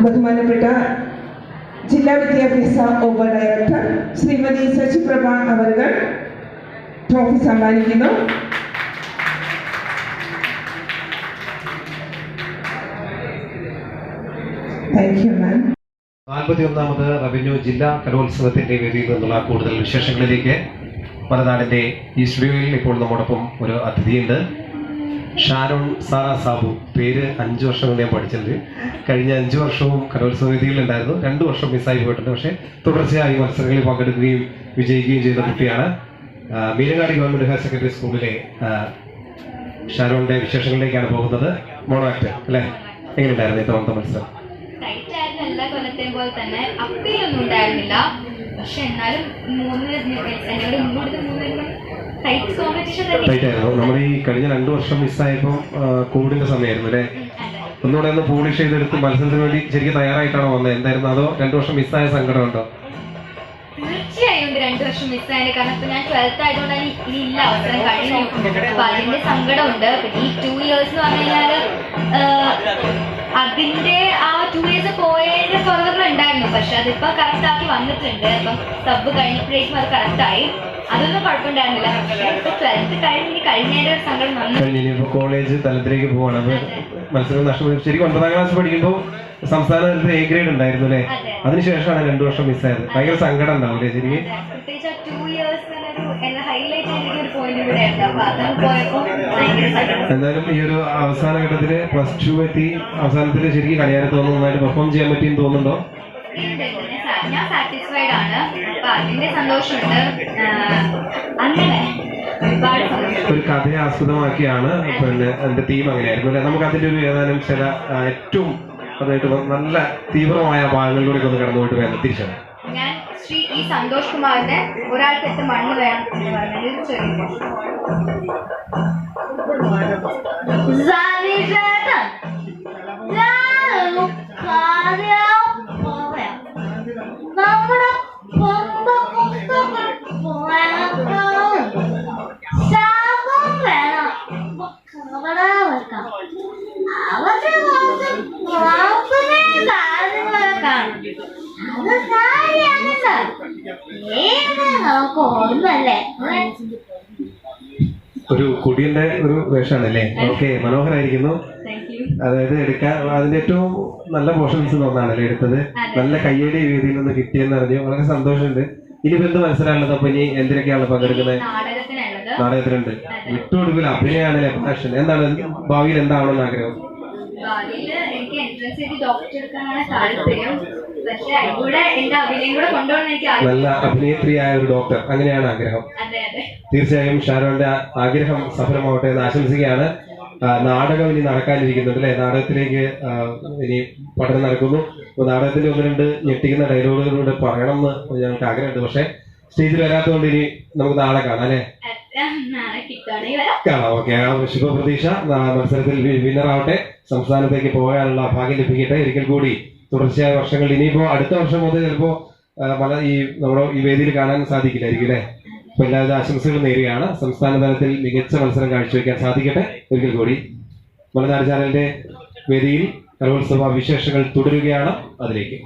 ബഹുമാനപ്പെട്ട ജില്ലാ വിദ്യാഭ്യാസ ഉപ ഡയറക്ടർ ശ്രീമതി ശശിപ്രഭ അവർ ട്രോഫി സമ്മാനിക്കുന്നു. Thank you ma'am. 41ാമത് റവന്യൂ ജില്ലാ കലോത്സവത്തിന്റെ വേദിയിൽ നിന്നുള്ള കൂടുതൽ വിശേഷങ്ങളിലേക്ക് മലനാടിന്റെ ഈ സ്റ്റുഡിയോയിൽ ഇപ്പോൾ നമ്മോടൊപ്പം ഒരു അതിഥിയുണ്ട്. ഷാരോൺ സാറ സാബു. പേര് 5 വർഷം കൊണ്ട് ഞാൻ പഠിച്ചിട്ടുണ്ട്. കഴിഞ്ഞ 5 വർഷവും കലോത്സവ വേദിയിലുണ്ടായിരുന്നു. 2 വർഷം മിസ്സായി പോയിട്ടുണ്ട്. പക്ഷേ തുടർച്ചയായി മത്സരങ്ങളിൽ പങ്കെടുക്കുകയും വിജയിക്കുകയും ചെയ്ത കുട്ടിയാണ്. മീനങ്ങാടി ഗവൺമെന്റ് ഹയർ സെക്കൻഡറി സ്കൂളിലെ ഷാരോണിന്റെ വിശേഷങ്ങളിലേക്കാണ് പോകുന്നത്. മോണോ ആക്ട് അല്ലേ? എങ്ങനെയുണ്ടായിരുന്നു ഇത്തവണത്തെ മത്സരം? എല്ലാ കൊല്ലത്തെയും പോലെ തന്നെ അപ്പീലൊന്നും ഉണ്ടായിരുന്നില്ല. പക്ഷെ എന്നാലും നമ്മൾ ഈ കഴിഞ്ഞ 2 വർഷം മിസ്സായപ്പോൾ കോവിഡിന്റെ സമയമായിരുന്നു അല്ലേ? ഒന്നുകൂടെ ഒന്ന് പോളിഷ് ചെയ്തെടുത്ത് മത്സരത്തിന് വേണ്ടി ശരിക്കും തയ്യാറായിട്ടാണോ വന്നത്? എന്തായിരുന്നു? അതോ 2 വർഷം മിസ്സായ സങ്കടമുണ്ടോ? തീർച്ചയായും 2 വർഷം മിസ്സായത്. കാരണം ഇപ്പൊ ഞാൻ 12th ആയതുകൊണ്ട് ഇനി ഇല്ല, അവസരം കഴിഞ്ഞു. അപ്പൊ അതിന്റെ സങ്കടമുണ്ട്. പിന്നെ ഈ 2 years എന്ന് പറഞ്ഞു കഴിഞ്ഞാല് അതിന്റെ ആ 2 years പോയതിന്റെ കുറവുകൾ ഉണ്ടായിരുന്നു. പക്ഷെ അതിപ്പോ കറക്റ്റ് ആക്കി വന്നിട്ടുണ്ട്. അപ്പം സബ് കഴിഞ്ഞപ്പോഴേക്കും അത് കറക്റ്റായി. അതൊന്നും കുഴപ്പമുണ്ടായിരുന്നില്ല. പക്ഷെ ഇപ്പൊ 12th കഴിഞ്ഞതിന്റെ ഒരു സങ്കടം വന്നു. കോളേജ് തലത്തിലേക്ക് പോവാണ്. മത്സരം നഷ്ടപ്പെട്ടു. ശരിക്കും 9ാം ക്ലാസ് പഠിക്കുമ്പോൾ സംസ്ഥാന തലത്തിൽ A grade ഉണ്ടായിരുന്നു അല്ലേ? അതിനുശേഷമാണ് 2 വർഷം മിസ്സായത്. ഭയങ്കര സങ്കടം ഉണ്ടാവും അല്ലേ ശരിക്കും? പ്രത്യേകിച്ച് 2 years ഹൈലൈറ്റ് ആയിരിക്കുന്ന ഒരു പോയിന്റ് കൂടെ ഉണ്ട്. അപ്പൊ അതൊക്കെ പോയപ്പോ എന്തായാലും ഈ ഒരു അവസാന ഘട്ടത്തില് +2 എത്തി. അവസാനത്തില് ശരിക്കും കളിയാരെ നന്നായിട്ട് പെർഫോം ചെയ്യാൻ പറ്റിയെന്ന് തോന്നുന്നുണ്ടോ? ഞാൻ സാറ്റിസ്ഫൈഡ് ആണ്. അപ്പൊ അതിന്റെ സന്തോഷമുണ്ട്. അങ്ങനെ ഒരു കഥയെ ആസ്പദമാക്കിയാണ് പിന്നെ എന്റെ തീം അങ്ങനെയായിരുന്നു അല്ലെ? നമുക്ക് അതിന്റെ ഒരു ഏതാനും ചില ഏറ്റവും അതായിട്ട് നല്ല തീവ്രമായ ഭാഗങ്ങളിലൂടെ ഒന്ന് കടന്നുപോയിട്ട് വേണം തിരിച്ചാണ്. ഞാൻ ശ്രീ ഈ സന്തോഷ് കുമാറിന്റെ ഒരാൾക്ക് എത്ര മണ്ണ് വേണം എന്ന് ഒരു കുടിയന്റെ ഒരു വേഷമാണല്ലേ? ഓക്കെ, മനോഹരായിരിക്കുന്നു. അതായത് എടുക്കാൻ അതിന്റെ ഏറ്റവും നല്ല പോർഷൻസ് ഒന്നാണല്ലേ എടുത്തത്. നല്ല കയ്യടി വേദിയിൽ നിന്ന് കിട്ടിയെന്ന് അറിഞ്ഞു. വളരെ സന്തോഷമുണ്ട്. ഇനിയിപ്പോ എന്ത് മത്സരമാണുള്ളത്? അപ്പൊ ഇനി എന്തിനൊക്കെയാണ് പങ്കെടുക്കുന്നത്? നാടകത്തിനുണ്ട്. വിട്ടുകൊടുക്കില്ല അഭിനയാണല്ലേ പാഷൻ. എന്താണ് ഭാവിയിൽ എന്താവണമെന്ന് ആഗ്രഹം? എനിക്ക് എൻട്രൻസ് ചെയ്ത് ഡോക്ടർ എടുക്കാനാണ് താല്പര്യം. പക്ഷെ അതിലൂടെ എന്റെ അഭിനയം കൂടെ കൊണ്ടുപോകണം എനിക്ക്. നല്ല അഭിനേത്രിയായ ഒരു ഡോക്ടർ, അങ്ങനെയാണ് ആഗ്രഹം. തീർച്ചയായും ഷാരോന്റെ ആഗ്രഹം സഫലമാവട്ടെ എന്ന് ആശംസിക്കുകയാണ്. നാടകം ഇനി നടക്കാനിരിക്കുന്നുണ്ട് അല്ലെ? നാടകത്തിലേക്ക് ഇനി പഠനം നടക്കുന്നു. അപ്പൊ നാടകത്തിന്റെ 1-2 ഞെട്ടിക്കുന്ന ഡയലോഗുകളിലൂടെ പറയണം എന്ന് ഞങ്ങൾക്ക് ആഗ്രഹമുണ്ട്. പക്ഷെ സ്റ്റേജിൽ വരാത്തതുകൊണ്ട് ഇനി നമുക്ക് നാളെ കാണാം അല്ലെ? കാണാം. ഓക്കെ, ആ ശുഭപ്രതീക്ഷ. മത്സരത്തിൽ വിന്നർ ആവട്ടെ. സംസ്ഥാനത്തേക്ക് പോകാനുള്ള ഭാഗ്യം ലഭിക്കട്ടെ. ഒരിക്കൽ കൂടി തുടർച്ചയായ വർഷങ്ങൾ ഇനിയിപ്പോ അടുത്ത വർഷം മുതൽ ചിലപ്പോ നമ്മുടെ ഈ വേദിയിൽ കാണാൻ സാധിക്കില്ലായിരിക്കും അല്ലെ? അപ്പൊ എല്ലാവിധ ആശംസകളും നേരുകയാണ്. സംസ്ഥാന തലത്തിൽ മികച്ച മത്സരം കാഴ്ചവെക്കാൻ സാധിക്കട്ടെ. ഒരിക്കൽ കൂടി മലനാട് ചാനലിന്റെ വേദിയിൽ കലോത്സവ വിശേഷങ്ങൾ തുടരുകയാണ്. അതിലേക്ക്